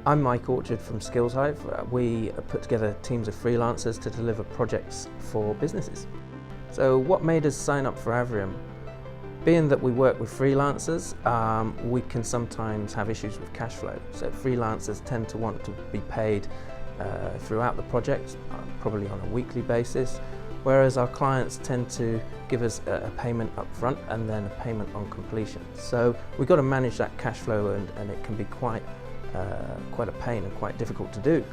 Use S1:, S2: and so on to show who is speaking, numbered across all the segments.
S1: I'm Mike Orchard from Skills Hive. We put together teams of freelancers to deliver projects for businesses. So what made us sign up for Avrium? Being that we work with freelancers, we can sometimes have issues with cash flow. So freelancers tend to want to be paid throughout the project, probably on a weekly basis, whereas our clients tend to give us a payment up front and then a payment on completion. So we've got to manage that cash flow, and it can be quite a pain and quite difficult to do.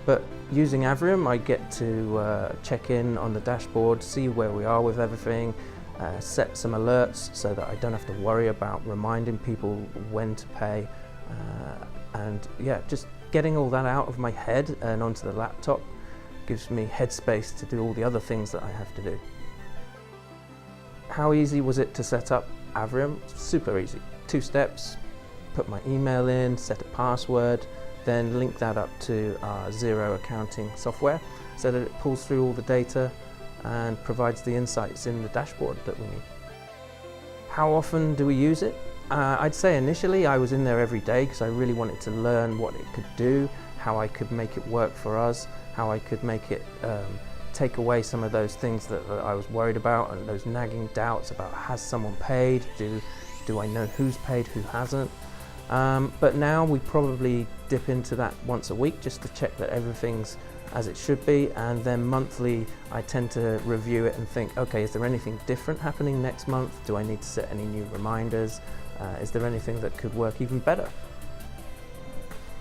S1: But using Avrium, I get to check in on the dashboard, see where we are with everything, set some alerts so that I don't have to worry about reminding people when to pay, and yeah, just getting all that out of my head and onto the laptop gives me headspace to do all the other things that I have to do. How easy was it to set up Avrium? Super easy. 2 steps. Put my email in, set a password, then link that up to our Xero accounting software so that it pulls through all the data and provides the insights in the dashboard that we need. How often do we use it? I'd say initially I was in there every day because I really wanted to learn what it could do, how I could make it work for us, how I could make it take away some of those things that I was worried about and those nagging doubts about has someone paid, do I know who's paid, who hasn't. But now we probably dip into that once a week just to check that everything's as it should be, and then monthly I tend to review it and think, okay, is there anything different happening next month? Do I need to set any new reminders? Is there anything that could work even better?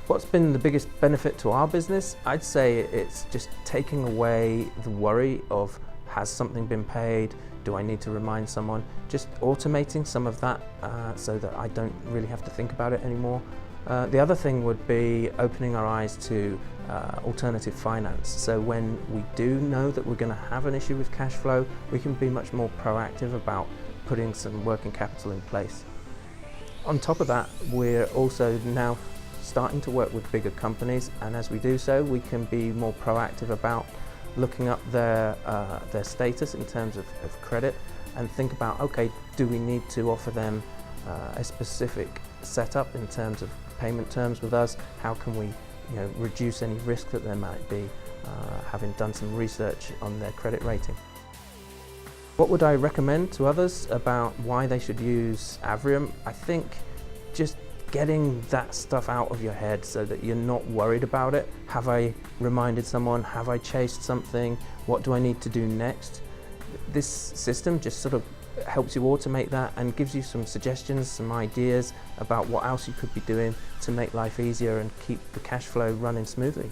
S1: What's been the biggest benefit to our business? I'd say it's just taking away the worry of has something been paid? Do I need to remind someone? Just automating some of that so that I don't really have to think about it anymore. The other thing would be opening our eyes to alternative finance. So when we do know that we're going to have an issue with cash flow, we can be much more proactive about putting some working capital in place. On top of that, we're also now starting to work with bigger companies, and as we do so, we can be more proactive about looking up their status in terms of credit and think about, okay, do we need to offer them a specific setup in terms of payment terms with us? How can we reduce any risk that there might be, having done some research on their credit rating? What would I recommend to others about why they should use Avrium? I think just getting that stuff out of your head so that you're not worried about it. Have I reminded someone? Have I chased something? What do I need to do next? This system just sort of helps you automate that and gives you some suggestions, some ideas about what else you could be doing to make life easier and keep the cash flow running smoothly.